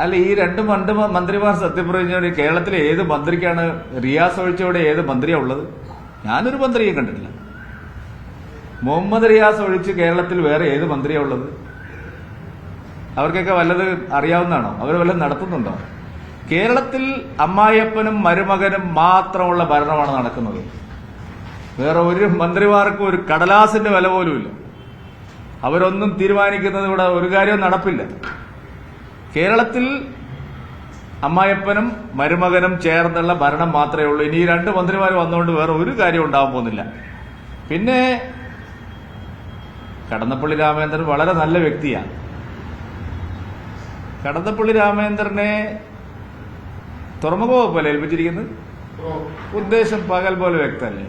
അല്ല, ഈ രണ്ട് മന്ത്രിമാർ സത്യപ്രതിജ്ഞയോടെ കേരളത്തിലെ ഏത് മന്ത്രിക്കാണ് റിയാസ് ഒഴിച്ചോടെ ഏത് മന്ത്രിയാ ഉള്ളത്? ഞാനൊരു മന്ത്രിയെ കണ്ടിട്ടില്ല. മുഹമ്മദ് റിയാസ് ഒഴിച്ച് കേരളത്തിൽ വേറെ ഏത് മന്ത്രിയാ ഉള്ളത്? അവർക്കൊക്കെ വല്ലത് അറിയാവുന്നതാണോ? അവർ വല്ലതും നടത്തുന്നുണ്ടോ? കേരളത്തിൽ അമ്മായിയപ്പനും മരുമകനും മാത്രമുള്ള ഭരണമാണ് നടക്കുന്നത്. വേറെ ഒരു മന്ത്രിമാർക്കും ഒരു കടലാസിന്റെ വില പോലുമില്ല. അവരൊന്നും തീരുമാനിക്കുന്നത് ഇവിടെ ഒരു കാര്യവും നടപ്പില്ല. കേരളത്തിൽ അമ്മായിയപ്പനും മരുമകനും ചേർന്നുള്ള ഭരണം മാത്രമേ ഉള്ളൂ. ഇനി ഈ രണ്ട് മന്ത്രിമാർ വന്നുകൊണ്ട് വേറെ ഒരു കാര്യം ഉണ്ടാവാൻ പോകുന്നില്ല. പിന്നെ കടന്നപ്പള്ളി രാമചന്ദ്രൻ വളരെ നല്ല വ്യക്തിയാണ്. കടന്നപ്പള്ളി രാമചന്ദ്രനെ തുറമുഖ വകുപ്പല്ലേ ഏൽപ്പിച്ചിരിക്കുന്നത്? ഉദ്ദേശം പകൽ പോലെ വ്യക്തമല്ലേ?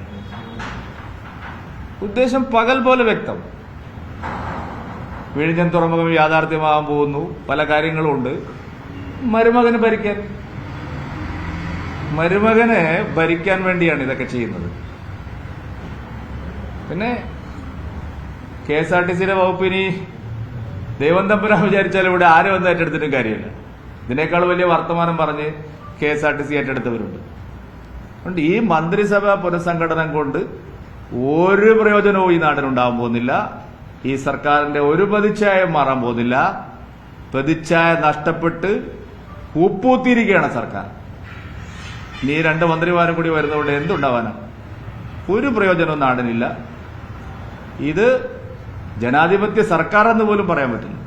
ഉദ്ദേശം പകൽ പോലെ വ്യക്തം. വിഴിഞ്ഞം തുറമുഖം യാഥാർത്ഥ്യമാകാൻ പോകുന്നു, പല കാര്യങ്ങളും ഉണ്ട്. മരുമകന് ഭരിക്കാൻ വേണ്ടിയാണ് ഇതൊക്കെ ചെയ്യുന്നത്. പിന്നെ KSRTCയുടെ വകുപ്പിനി ദൈവം തമ്പുരാൻ വിചാരിച്ചാൽ ഇവിടെ ആരും ഒന്നും ഏറ്റെടുത്തിട്ടും കാര്യമില്ല. ഇതിനേക്കാൾ വലിയ വർത്തമാനം പറഞ്ഞ് KSRTC ഏറ്റെടുത്തവരുണ്ട്. അതുകൊണ്ട് ഈ മന്ത്രിസഭ പുനഃസംഘടന കൊണ്ട് ഒരു പ്രയോജനവും ഈ നാടിനുണ്ടാവാൻ പോകുന്നില്ല. ഈ സർക്കാരിന്റെ ഒരു പ്രതിച്ഛായം മാറാൻ പോകുന്നില്ല. പ്രതിച്ഛായ നഷ്ടപ്പെട്ട് ഉപ്പൂത്തിയിരിക്കുകയാണ് സർക്കാർ. ഇനി രണ്ട് മന്ത്രിമാരും കൂടി വരുന്നതുകൊണ്ട് എന്തുണ്ടാവാനാണ്? ഒരു പ്രയോജനവും നാടിനില്ല. ഇത് ജനാധിപത്യ സർക്കാർ എന്ന് പോലും പറയാൻ പറ്റില്ല.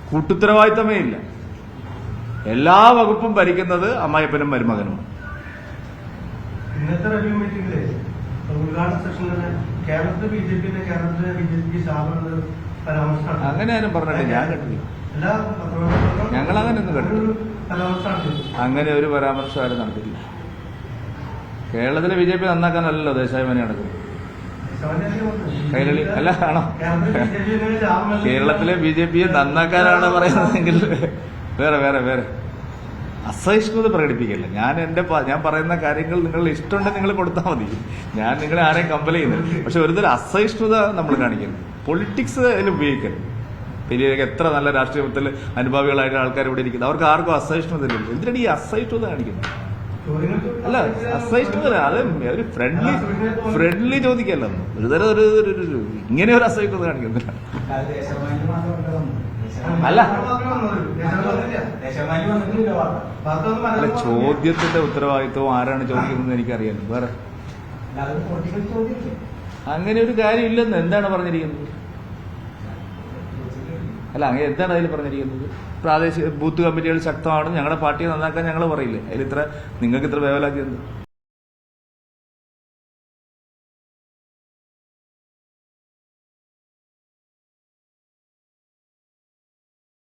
കൂട്ടുത്തരവാദിത്തമേ ഇല്ല. എല്ലാ വകുപ്പും ഭരിക്കുന്നത് അമ്മായിപ്പനും മരുമകനുമാണ്. ഇന്നത്തെ റിവ്യൂ മീറ്റിംഗില് ഉദ്ഘാടന സെഷനിൽ കേരളത്തിലെ ബിജെപി സ്ഥാപനങ്ങൾ പരാമർശം അങ്ങനെ ആരും പറഞ്ഞിട്ട് ഞാൻ കേട്ടില്ല. ഞങ്ങൾ അങ്ങനെ ഒന്നും കേട്ടില്ല. അങ്ങനെ ഒരു പരാമർശം ആരും നടത്തില്ല. കേരളത്തിലെ BJP നന്നാക്കാനല്ലല്ലോ ദേശാഭിമാനി നടക്കുന്നത്. കൈരളി അല്ല ആണോ? കേരളത്തിലെ BJPയെ നന്നാക്കാനാണ് പറയുന്നതെങ്കിൽ വേറെ അസഹിഷ്ണുത പ്രകടിപ്പിക്കില്ല. ഞാൻ പറയുന്ന കാര്യങ്ങൾ നിങ്ങൾ ഇഷ്ടമുണ്ടെങ്കിൽ നിങ്ങൾ കൊടുത്താൽ മതി. ഞാൻ നിങ്ങളെ ആരെയും കമ്പൽ ചെയ്യുന്നില്ല. പക്ഷെ ഒരുതരം അസഹിഷ്ണുത നമ്മൾ കാണിക്കുന്നു. പൊളിറ്റിക്സ് അതിൽ ഉപയോഗിക്കരുത്. വലിയ എത്ര നല്ല രാഷ്ട്രീയത്തിൽ അനുഭാവികളായിട്ട് ആൾക്കാർ ഇവിടെ ഇരിക്കുന്നത്, അവർക്ക് ആർക്കും അസഹിഷ്ണുത ഇല്ല. എന്തിനാണ് ഈ അസഹിഷ്ണുത കാണിക്കുന്നത്? അല്ല, അസഹിഷ്ണുത അത് ഒരു ഫ്രണ്ട്ലി ചോദിക്കല്ലോ. ഒരുതരം ഒരു ഇങ്ങനെ ഒരു അസഹിഷ്ണുത കാണിക്കുന്നില്ല. അല്ല, ചോദ്യത്തിന്റെ ഉത്തരവാദിത്വം ആരാണ് ചോദിക്കുന്നത് എനിക്കറിയാലോ. വേറെ അങ്ങനെ ഒരു കാര്യമില്ലെന്ന് എന്താണ് പറഞ്ഞിരിക്കുന്നത്? അല്ല, അങ്ങനെ എന്താണ് അതിൽ പറഞ്ഞിരിക്കുന്നത്? പ്രാദേശിക ബൂത്ത് കമ്മിറ്റികൾ ശക്തമാണ്, ഞങ്ങളുടെ പാർട്ടിയെ നന്നാക്കാൻ ഞങ്ങൾ പറയില്ലേ? നിങ്ങൾക്ക് ഇത്ര വേവലാക്കിയത്?